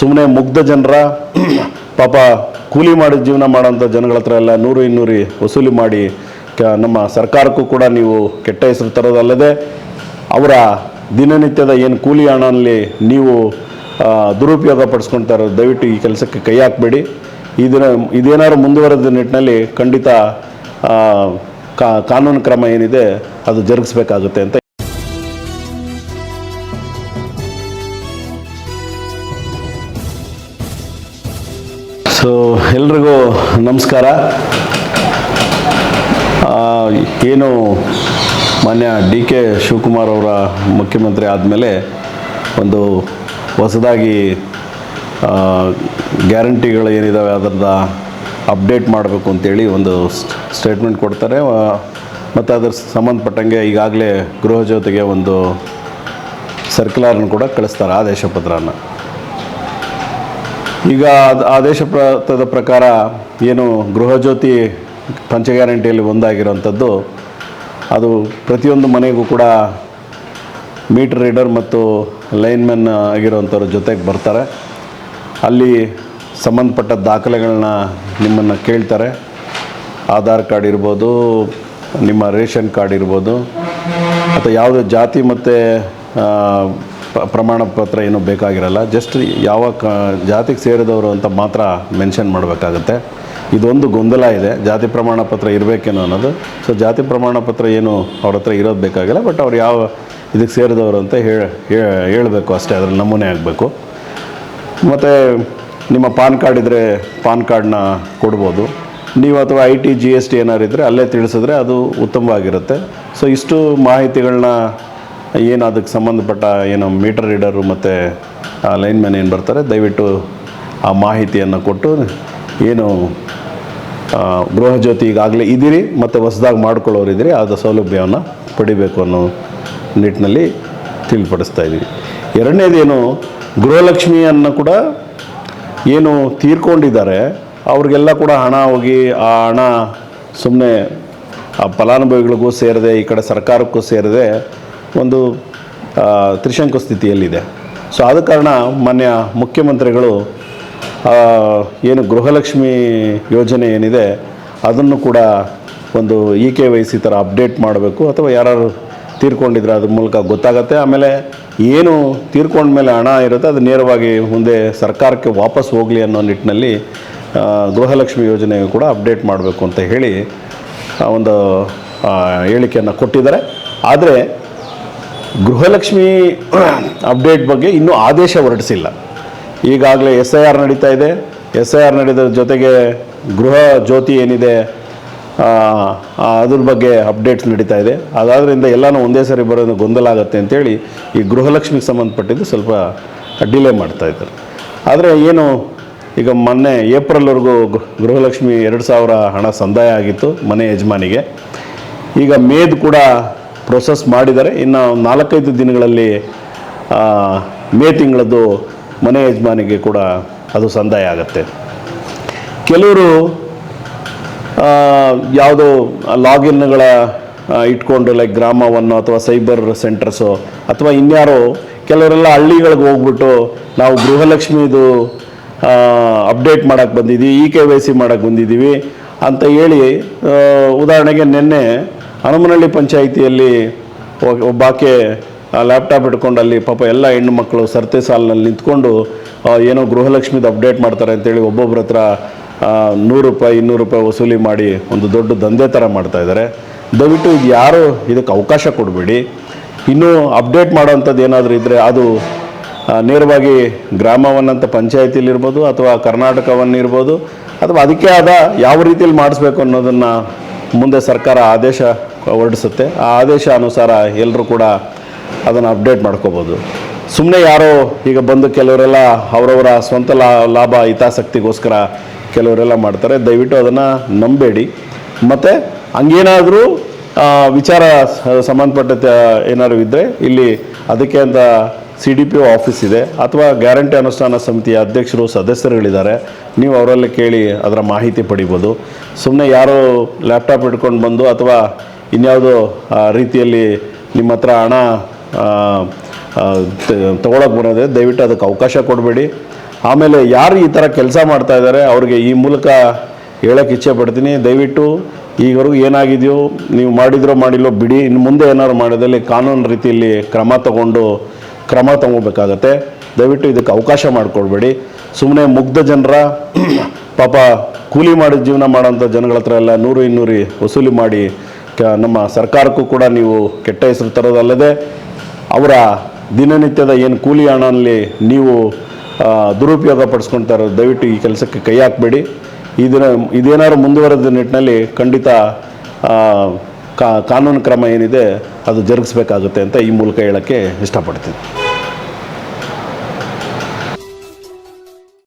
ಸುಮ್ಮನೆ ಮುಗ್ಧ ಜನರ ಪಾಪ ಕೂಲಿ ಮಾಡಿ ಜೀವನ ಮಾಡೋಂಥ ಜನಗಳ ಹತ್ರ ಎಲ್ಲ 100-200 ವಸೂಲಿ ಮಾಡಿ ನಮ್ಮ ಸರ್ಕಾರಕ್ಕೂ ಕೂಡ ನೀವು ಕೆಟ್ಟ ಹೆಸರು ತರೋದಲ್ಲದೆ ಅವರ ದಿನನಿತ್ಯದ ಏನು ಕೂಲಿ ಹಣದಲ್ಲಿ ನೀವು ದುರುಪಯೋಗ ಪಡಿಸ್ಕೊಳ್ತಾ ಇರೋದು. ದಯವಿಟ್ಟು ಈ ಕೆಲಸಕ್ಕೆ ಕೈ ಹಾಕಬೇಡಿ. ಇದೇನಾದ್ರು ಮುಂದುವರೆದ ನಿಟ್ಟಿನಲ್ಲಿ ಖಂಡಿತ ಕಾನೂನು ಕ್ರಮ ಏನಿದೆ ಅದು ಜರುಗಿಸಬೇಕಾಗುತ್ತೆ ಅಂತ. ಸೊ ಎಲ್ರಿಗೂ ನಮಸ್ಕಾರ. ಏನು ಮಾನ್ಯ ಡಿ.ಕೆ. ಶಿವಕುಮಾರ್ ಅವರ ಮುಖ್ಯಮಂತ್ರಿ ಆದಮೇಲೆ ಒಂದು ಹೊಸದಾಗಿ ಗ್ಯಾರಂಟಿಗಳು ಏನಿದ್ದಾವೆ ಅದನ್ನು ಅಪ್ಡೇಟ್ ಮಾಡಬೇಕು ಅಂತೇಳಿ ಒಂದು ಸ್ಟೇಟ್ಮೆಂಟ್ ಕೊಡ್ತಾರೆ. ಮತ್ತು ಅದ್ರ ಸಂಬಂಧಪಟ್ಟಂಗೆ ಈಗಾಗಲೇ ಗೃಹ ಜ್ಯೋತಿಗೆ ಒಂದು ಸರ್ಕ್ಯುಲರ್ನ ಕೂಡ ಕಳಿಸ್ತಾರೆ, ಆದೇಶ ಪತ್ರನ. ಈಗ ಆದೇಶ ಪತ್ರದ ಪ್ರಕಾರ ಏನು ಗೃಹ ಜ್ಯೋತಿ ಪಂಚ ಗ್ಯಾರಂಟಿಯಲ್ಲಿ ಒಂದಾಗಿರೋವಂಥದ್ದು, ಅದು ಪ್ರತಿಯೊಂದು ಮನೆಗೂ ಕೂಡ ಮೀಟರ್ ರೀಡರ್ ಮತ್ತು ಲೈನ್ಮೆನ್ ಆಗಿರೋವಂಥವ್ರ ಜೊತೆಗೆ ಬರ್ತಾರೆ. ಅಲ್ಲಿ ಸಂಬಂಧಪಟ್ಟ ದಾಖಲೆಗಳನ್ನ ನಿಮ್ಮನ್ನು ಕೇಳ್ತಾರೆ. ಆಧಾರ್ ಕಾರ್ಡ್ ಇರ್ಬೋದು, ನಿಮ್ಮ ರೇಷನ್ ಕಾರ್ಡ್ ಇರ್ಬೋದು, ಅಥವಾ ಯಾವುದೇ ಜಾತಿ ಮತ್ತು ಪ್ರಮಾಣ ಪತ್ರ ಏನೂ ಬೇಕಾಗಿರಲ್ಲ. ಜಸ್ಟ್ ಯಾವ ಜಾತಿಗೆ ಸೇರಿದವರು ಅಂತ ಮಾತ್ರ ಮೆನ್ಷನ್ ಮಾಡಬೇಕಾಗತ್ತೆ. ಇದೊಂದು ಗೊಂದಲ ಇದೆ, ಜಾತಿ ಪ್ರಮಾಣ ಪತ್ರ ಇರಬೇಕೇನೋ ಅನ್ನೋದು. ಸೊ ಜಾತಿ ಪ್ರಮಾಣ ಪತ್ರ ಏನು ಅವ್ರ ಹತ್ರ ಇರೋದು ಬೇಕಾಗಿಲ್ಲ, ಬಟ್ ಅವ್ರು ಯಾವ ಇದಕ್ಕೆ ಸೇರಿದವರು ಅಂತ ಹೇಳಬೇಕು ಅಷ್ಟೇ, ಅದರಲ್ಲಿ ನಮೂನೆ ಆಗಬೇಕು. ಮತ್ತು ನಿಮ್ಮ ಪಾನ್ ಕಾರ್ಡ್ ಇದ್ದರೆ ಪಾನ್ ಕಾರ್ಡನ್ನ ಕೊಡ್ಬೋದು ನೀವು, ಅಥವಾ IT GST ಏನಾರು ಇದ್ದರೆ ಅಲ್ಲೇ ತಿಳಿಸಿದ್ರೆ ಅದು ಉತ್ತಮವಾಗಿರುತ್ತೆ. ಸೊ ಇಷ್ಟು ಮಾಹಿತಿಗಳನ್ನ ಏನು ಅದಕ್ಕೆ ಸಂಬಂಧಪಟ್ಟ ಏನು ಮೀಟರ್ ರೀಡರು ಮತ್ತು ಲೈನ್ಮ್ಯಾನ್ ಏನು ಬರ್ತಾರೆ, ದಯವಿಟ್ಟು ಆ ಮಾಹಿತಿಯನ್ನು ಕೊಟ್ಟು ಏನು ಗೃಹ ಜ್ಯೋತಿ ಈಗಾಗಲೇ ಇದ್ದೀರಿ ಮತ್ತು ಹೊಸದಾಗಿ ಮಾಡ್ಕೊಳ್ಳೋರಿದ್ದೀರಿ ಆದ ಸೌಲಭ್ಯವನ್ನು ಪಡಿಬೇಕು ಅನ್ನೋ ನಿಟ್ಟಿನಲ್ಲಿ ತಿಳಿಪಡಿಸ್ತಾ ಇದ್ದೀವಿ. ಎರಡನೇದೇನು, ಗೃಹಲಕ್ಷ್ಮಿಯನ್ನು ಕೂಡ ಏನು ತೀರ್ಕೊಂಡಿದ್ದಾರೆ ಅವ್ರಿಗೆಲ್ಲ ಕೂಡ ಹಣ ಹೋಗಿ ಆ ಹಣ ಸುಮ್ಮನೆ ಆ ಫಲಾನುಭವಿಗಳಿಗೂ ಸೇರಿದೆ, ಈ ಕಡೆ ಸರ್ಕಾರಕ್ಕೂ ಸೇರಿದೆ, ಒಂದು ತ್ರಿಶಂಕು ಸ್ಥಿತಿಯಲ್ಲಿದೆ. ಸೊ ಆದ ಕಾರಣ ಮಾನ್ಯ ಮುಖ್ಯಮಂತ್ರಿಗಳು ಏನು ಗೃಹಲಕ್ಷ್ಮಿ ಯೋಜನೆ ಏನಿದೆ ಅದನ್ನು ಕೂಡ ಒಂದು EKYC ಥರ ಅಪ್ಡೇಟ್ ಮಾಡಬೇಕು, ಅಥವಾ ಯಾರು ತೀರ್ಕೊಂಡಿದ್ರೆ ಅದ್ರ ಮೂಲಕ ಗೊತ್ತಾಗತ್ತೆ. ಆಮೇಲೆ ಏನು ತೀರ್ಕೊಂಡ್ಮೇಲೆ ಹಣ ಇರುತ್ತೆ ಅದು ನೇರವಾಗಿ ಮುಂದೆ ಸರ್ಕಾರಕ್ಕೆ ವಾಪಸ್ ಹೋಗಲಿ ಅನ್ನೋ ನಿಟ್ಟಿನಲ್ಲಿ ಗೃಹಲಕ್ಷ್ಮಿ ಯೋಜನೆ ಕೂಡ ಅಪ್ಡೇಟ್ ಮಾಡಬೇಕು ಅಂತ ಹೇಳಿ ಒಂದು ಹೇಳಿಕೆಯನ್ನು ಕೊಟ್ಟಿದ್ದಾರೆ. ಆದರೆ ಗೃಹಲಕ್ಷ್ಮಿ ಅಪ್ಡೇಟ್ ಬಗ್ಗೆ ಇನ್ನೂ ಆದೇಶ ಹೊರಡಿಸಿಲ್ಲ. ಈಗಾಗಲೇ SIR ನಡೀತಾ ಇದೆ. SIR ನಡೆದ ಜೊತೆಗೆ ಗೃಹ ಜ್ಯೋತಿ ಏನಿದೆ ಅದ್ರ ಬಗ್ಗೆ ಅಪ್ಡೇಟ್ಸ್ ನಡೀತಾ ಇದೆ. ಅದಾದ್ರಿಂದ ಎಲ್ಲನೂ ಒಂದೇ ಸರಿ ಬರೋದು ಗೊಂದಲ ಆಗುತ್ತೆ ಅಂತೇಳಿ ಈ ಗೃಹಲಕ್ಷ್ಮಿಗೆ ಸಂಬಂಧಪಟ್ಟಿದ್ದು ಸ್ವಲ್ಪ ಡಿಲೇ ಮಾಡ್ತಾಯಿದ್ದಾರೆ. ಆದರೆ ಏನು ಈಗ ಮೊನ್ನೆ ಏಪ್ರಿಲ್ವರೆಗೂ ಗೃಹಲಕ್ಷ್ಮಿ 2,000 ಹಣ ಸಂದಾಯ ಆಗಿತ್ತು ಮನೆ ಯಜಮಾನಿಗೆ. ಈಗ ಮೇದು ಕೂಡ ಪ್ರೊಸೆಸ್ ಮಾಡಿದ್ದಾರೆ. ಇನ್ನು 4-5 ದಿನಗಳಲ್ಲಿ ಮೇ ತಿಂಗಳದ್ದು ಮನೆ ಯಜಮಾನಿಗೆ ಕೂಡ ಅದು ಸಂದಾಯ ಆಗುತ್ತೆ. ಕೆಲವರು ಯಾವುದೋ ಲಾಗಿನ್ಗಳ ಇಟ್ಕೊಂಡು ಲೈಕ್ ಗ್ರಾಮವನ್ನು ಅಥವಾ ಸೈಬರ್ ಸೆಂಟರ್ಸು ಅಥವಾ ಇನ್ಯಾರೋ ಕೆಲವರೆಲ್ಲ ಹಳ್ಳಿಗಳಿಗೆ ಹೋಗ್ಬಿಟ್ಟು ನಾವು ಗೃಹಲಕ್ಷ್ಮಿದು ಅಪ್ಡೇಟ್ ಮಾಡೋಕ್ಕೆ ಬಂದಿದ್ದೀವಿ, EKYC ಮಾಡೋಕ್ಕೆ ಬಂದಿದ್ದೀವಿ ಅಂತ ಹೇಳಿ, ಉದಾಹರಣೆಗೆ ನಿನ್ನೆ ಹನುಮನಹಳ್ಳಿ ಪಂಚಾಯಿತಿಯಲ್ಲಿ ಒಬ್ಬಾಕೆ ಲ್ಯಾಪ್ಟಾಪ್ ಇಟ್ಕೊಂಡು ಅಲ್ಲಿ ಪಾಪ ಎಲ್ಲ ಹೆಣ್ಣು ಮಕ್ಕಳು ಸರತಿ ಸಾಲಿನಲ್ಲಿ ನಿಂತ್ಕೊಂಡು ಏನೋ ಗೃಹಲಕ್ಷ್ಮಿದು ಅಪ್ಡೇಟ್ ಮಾಡ್ತಾರೆ ಅಂತೇಳಿ ಒಬ್ಬೊಬ್ಬರ ಹತ್ರ ₹100-200 ವಸೂಲಿ ಮಾಡಿ ಒಂದು ದೊಡ್ಡ ದಂಧೆ ಥರ ಮಾಡ್ತಾಯಿದ್ದಾರೆ. ದಯವಿಟ್ಟು ಇದು ಯಾರು ಇದಕ್ಕೆ ಅವಕಾಶ ಕೊಡಬೇಡಿ. ಇನ್ನೂ ಅಪ್ಡೇಟ್ ಮಾಡೋವಂಥದ್ದು ಏನಾದರೂ ಇದ್ದರೆ ಅದು ನೇರವಾಗಿ ಗ್ರಾಮವನ್ನಂತ ಪಂಚಾಯಿತಿಲಿರ್ಬೋದು ಅಥವಾ ಕರ್ನಾಟಕವನ್ನಿರ್ಬೋದು, ಅಥವಾ ಅದಕ್ಕೆ ಆದ ಯಾವ ರೀತಿಯಲ್ಲಿ ಮಾಡಿಸ್ಬೇಕು ಅನ್ನೋದನ್ನು ಮುಂದೆ ಸರ್ಕಾರ ಆದೇಶ ಹೊರಡಿಸುತ್ತೆ. ಆ ಆದೇಶ ಅನುಸಾರ ಎಲ್ಲರೂ ಕೂಡ ಅದನ್ನು ಅಪ್ಡೇಟ್ ಮಾಡ್ಕೋಬೋದು. ಸುಮ್ಮನೆ ಯಾರೋ ಈಗ ಬಂದು ಕೆಲವರೆಲ್ಲ ಅವರವರ ಸ್ವಂತ ಲಾಭ ಹಿತಾಸಕ್ತಿಗೋಸ್ಕರ ಕೆಲವರೆಲ್ಲ ಮಾಡ್ತಾರೆ. ದಯವಿಟ್ಟು ಅದನ್ನು ನಂಬೇಡಿ. ಮತ್ತು ಹಂಗೇನಾದರೂ ವಿಚಾರ ಸಂಬಂಧಪಟ್ಟ ಏನಾದ್ರು ಇದ್ದರೆ ಇಲ್ಲಿ ಅದಕ್ಕೆ ಅಂತ CDPO ಆಫೀಸ್ ಇದೆ, ಅಥವಾ ಗ್ಯಾರಂಟಿ ಅನುಷ್ಠಾನ ಸಮಿತಿಯ ಅಧ್ಯಕ್ಷರು ಸದಸ್ಯರುಗಳಿದ್ದಾರೆ. ನೀವು ಅವರಲ್ಲಿ ಕೇಳಿ ಅದರ ಮಾಹಿತಿ ಪಡಿಬೋದು. ಸುಮ್ಮನೆ ಯಾರೋ ಲ್ಯಾಪ್ಟಾಪ್ ಇಟ್ಕೊಂಡು ಬಂದು ಅಥವಾ ಇನ್ಯಾವುದೋ ರೀತಿಯಲ್ಲಿ ನಿಮ್ಮ ಹತ್ರ ಹಣ ತೊಗೊಳಕ್ಕೆ ಬರೋದೇ, ದಯವಿಟ್ಟು ಅದಕ್ಕೆ ಅವಕಾಶ ಕೊಡಬೇಡಿ. ಆಮೇಲೆ ಯಾರು ಈ ಥರ ಕೆಲಸ ಮಾಡ್ತಾ ಇದ್ದಾರೆ ಅವ್ರಿಗೆ ಈ ಮೂಲಕ ಹೇಳೋಕ್ಕೆ ಇಚ್ಛೆ ಪಡ್ತೀನಿ, ದಯವಿಟ್ಟು ಈವರೆಗೂ ಏನಾಗಿದೆಯೋ ನೀವು ಮಾಡಿದ್ರೋ ಮಾಡಿಲ್ಲೋ ಬಿಡಿ, ಇನ್ನು ಮುಂದೆ ಏನಾದ್ರು ಮಾಡೋದಲ್ಲಿ ಕಾನೂನು ರೀತಿಯಲ್ಲಿ ಕ್ರಮ ತಗೋಬೇಕಾಗತ್ತೆ. ದಯವಿಟ್ಟು ಇದಕ್ಕೆ ಅವಕಾಶ ಮಾಡಿಕೊಡ್ಬೇಡಿ. ಸುಮ್ಮನೆ ಮುಗ್ಧ ಜನರ ಪಾಪ ಕೂಲಿ ಮಾಡಿ ಜೀವನ ಮಾಡೋಂಥ ಜನಗಳ ಹತ್ರ ಎಲ್ಲ 100-200 ವಸೂಲಿ ಮಾಡಿ ನಮ್ಮ ಸರ್ಕಾರಕ್ಕೂ ಕೂಡ ನೀವು ಕೆಟ್ಟ ಹೆಸರು ತರೋದಲ್ಲದೆ ಅವರ ದಿನನಿತ್ಯದ ಏನು ಕೂಲಿ ಹಣದಲ್ಲಿ ನೀವು ದುರುಪಯೋಗ ಪಡಿಸ್ಕೊಳ್ತಾ ಇರೋದು. ದಯವಿಟ್ಟು ಈ ಕೆಲಸಕ್ಕೆ ಕೈ ಹಾಕಬೇಡಿ. ಇದೇನಾದ್ರು ಮುಂದುವರೆದ ನಿಟ್ಟಿನಲ್ಲಿ ಖಂಡಿತ ಕಾನೂನು ಕ್ರಮ ಏನಿದೆ ಅದು ಜರುಗಿಸ್ಬೇಕಾಗುತ್ತೆ ಅಂತ ಈ ಮೂಲಕ ಹೇಳೋಕ್ಕೆ ಇಷ್ಟಪಡ್ತೀನಿ.